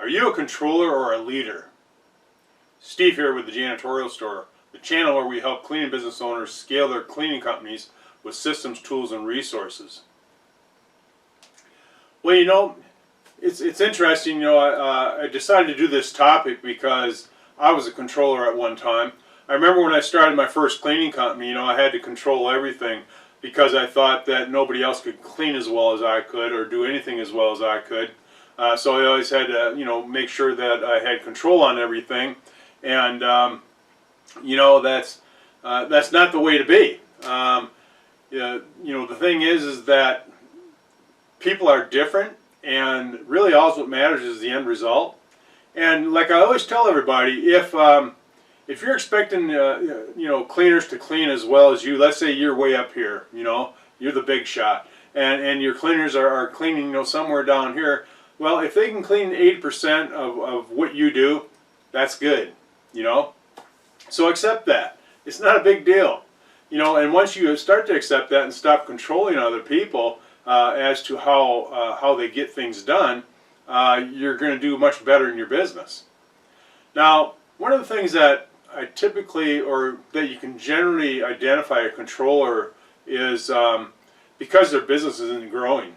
Are you a controller or a leader? Steve here with the Janitorial Store, the channel where we help cleaning business owners scale their cleaning companies with systems, tools, and resources. Well, you know, it's interesting. You know, I decided to do this topic because I was a controller at one time. I remember when I started my first cleaning company, you know, I had to control everything because I thought that nobody else could clean as well as I could or do anything as well as I could. So I always had to, you know, make sure that I had control on everything, and you know, that's not the way to be. You know, the thing is that people are different, and really all what matters is the end result. And like I always tell everybody, if you're expecting you know, cleaners to clean as well as you, let's say you're way up here, you know, you're the big shot, and your cleaners are cleaning, you know, somewhere down here. Well, if they can clean 80% of what you do, that's good, you know. So accept that. It's not a big deal, you know. And once you start to accept that and stop controlling other people as to how they get things done, you're going to do much better in your business. Now, one of the things that I typically, or that you can generally identify a controller is because their business isn't growing.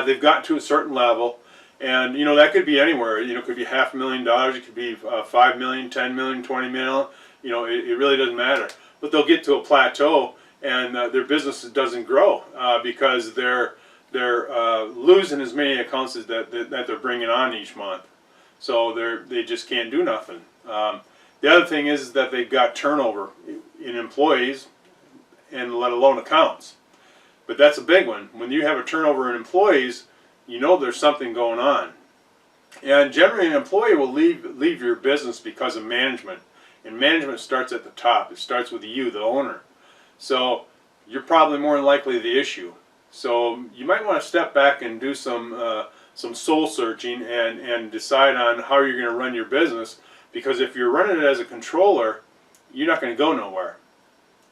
They've gotten to a certain level, and you know, that could be anywhere. You know, it could be $500,000, it could be 5 million, 10 million, 20 million. You know, it really doesn't matter. But they'll get to a plateau, and their business doesn't grow because they're losing as many accounts as that they're bringing on each month. So they just can't do nothing. The other thing is that they've got turnover in employees, and let alone accounts. But that's a big one. When you have a turnover in employees, you know there's something going on. And generally an employee will leave your business because of management. And management starts at the top. It starts with you, the owner. So you're probably more than likely the issue. So you might want to step back and do some soul searching and decide on how you're going to run your business. Because if you're running it as a controller, you're not going to go nowhere.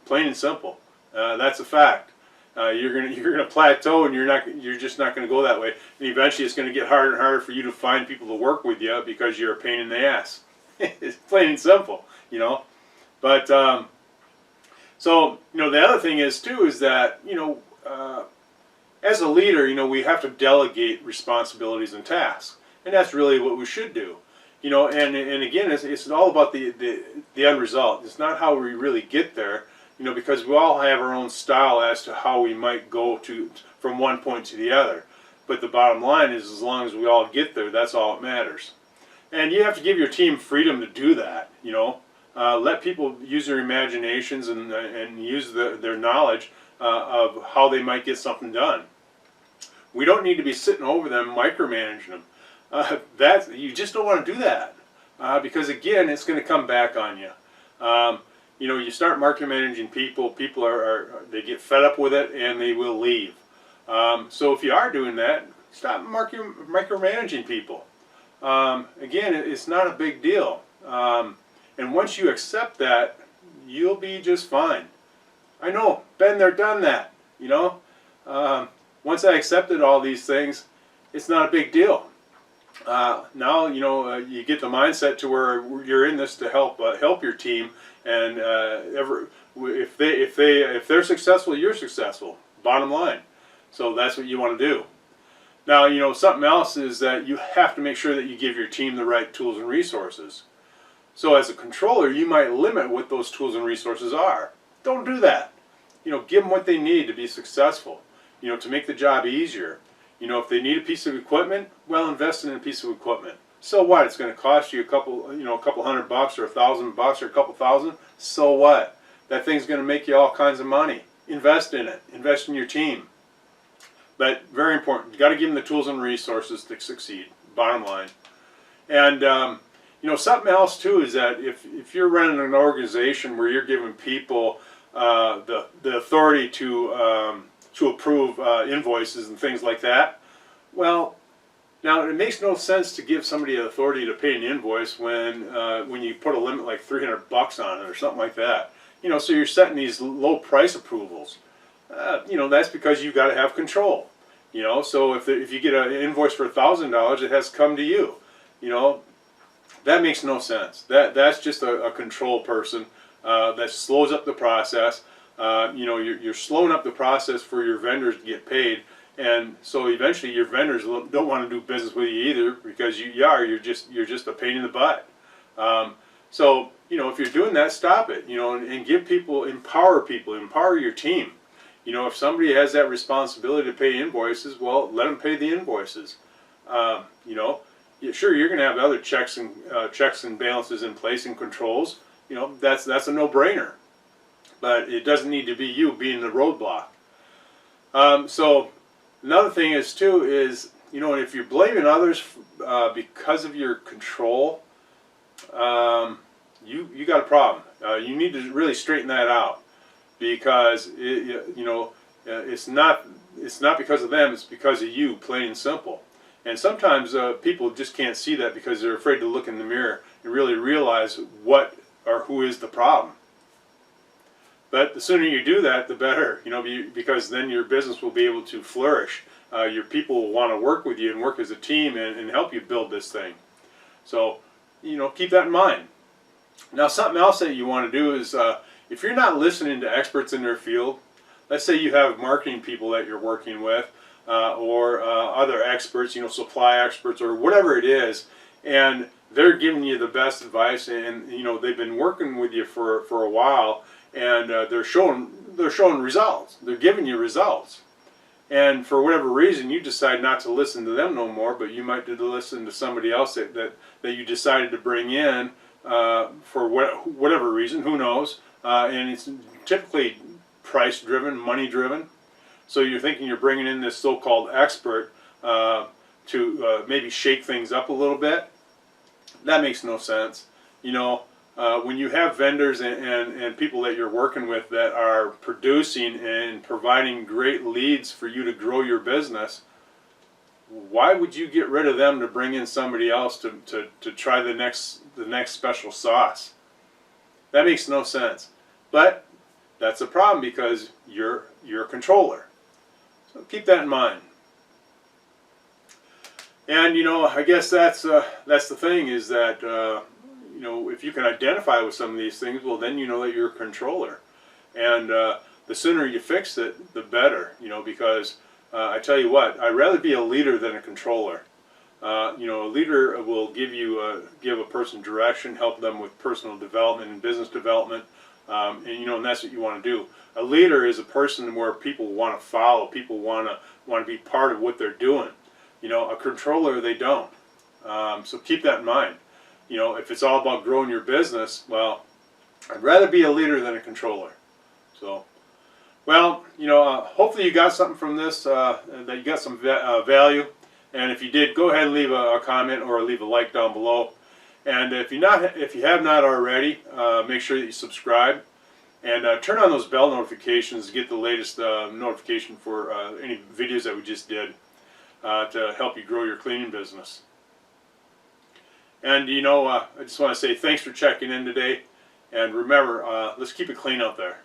Plain and simple. That's a fact. You're gonna plateau, and you're just not going to go that way. And eventually, it's going to get harder and harder for you to find people to work with you because you're a pain in the ass. It's plain and simple, you know. But so you know, the other thing is too is that, you know, as a leader, you know, we have to delegate responsibilities and tasks, and that's really what we should do. You know, and again, it's all about the end result. It's not how we really get there. You know, because we all have our own style as to how we might go from one point to the other. But the bottom line is, as long as we all get there, that's all that matters. And you have to give your team freedom to do that, you know. Let people use their imaginations and use their knowledge of how they might get something done. We don't need to be sitting over them micromanaging them. You just don't want to do that. Because again, it's going to come back on you. You know, you start micromanaging people, they get fed up with it and they will leave. So if you are doing that, stop micromanaging people. Again, it's not a big deal. And once you accept that, you'll be just fine. I know, been there, done that, you know. Once I accepted all these things, it's not a big deal. Now, you know, you get the mindset to where you're in this to help your team, and if they're successful, you're successful. Bottom line. So that's what you want to do. Now, you know, something else is that you have to make sure that you give your team the right tools and resources. So as a controller, you might limit what those tools and resources are. Don't do that. You know, give them what they need to be successful. You know, to make the job easier. You know, if they need a piece of equipment, well, invest in a piece of equipment. So what? It's going to cost you a couple $100 or $1,000 or a couple thousand. So what? That thing's going to make you all kinds of money. Invest in it. Invest in your team. But very important. You got to give them the tools and resources to succeed. Bottom line. And you know, something else too is that if you're running an organization where you're giving people the authority to approve invoices and things like that, well, now it makes no sense to give somebody the authority to pay an invoice when you put a limit like $300 on it or something like that. You know, so you're setting these low price approvals. You know, that's because you've got to have control. You know, so if you get an invoice for $1,000, it has to come to you. You know, that makes no sense. That's just a control person that slows up the process. You know, you're slowing up the process for your vendors to get paid, and so eventually your vendors don't want to do business with you either, because you're just a pain in the butt. So you know, if you're doing that, stop it. You know, and give people, empower your team. You know, if somebody has that responsibility to pay invoices, well, let them pay the invoices. You know, sure, you're going to have other checks and balances in place and controls. You know, that's a no-brainer. But it doesn't need to be you being the roadblock. So another thing is too is, you know, if you're blaming others because of your control, you got a problem. You need to really straighten that out, because you know, it's not because of them, it's because of you, plain and simple. And sometimes people just can't see that because they're afraid to look in the mirror and really realize what or who is the problem. But the sooner you do that, the better, you know, because then your business will be able to flourish. Your people will want to work with you and work as a team and help you build this thing. So, you know, keep that in mind. Now, something else that you want to do is, if you're not listening to experts in their field, let's say you have marketing people that you're working with, or other experts, you know, supply experts or whatever it is, and they're giving you the best advice, and you know, they've been working with you for a while, and they're showing results. They're giving you results, and for whatever reason you decide not to listen to them no more, but you might listen to somebody else that you decided to bring in for whatever reason, who knows, and it's typically price driven, money driven. So you're thinking you're bringing in this so-called expert to maybe shake things up a little bit. That makes no sense. You know, when you have vendors and people that you're working with that are producing and providing great leads for you to grow your business, why would you get rid of them to bring in somebody else to try the next special sauce? That makes no sense. But that's a problem, because you're a controller. So keep that in mind. And you know, I guess that's the thing, is that you know, if you can identify with some of these things, well, then you know that you're a controller, and the sooner you fix it, the better. You know, because I tell you what, I'd rather be a leader than a controller. You know, a leader will give a person direction, help them with personal development and business development, and you know, and that's what you want to do. A leader is a person where people want to follow, people want to be part of what they're doing. You know, a controller, they don't. So keep that in mind. You know, if it's all about growing your business, well, I'd rather be a leader than a controller. So, well, you know, hopefully you got something from this, that you got some value. And if you did, go ahead and leave a comment or leave a like down below. And if you have not already, make sure that you subscribe and turn on those bell notifications to get the latest notification for any videos that we just did to help you grow your cleaning business. And you know, I just want to say thanks for checking in today. And remember, let's keep it clean out there.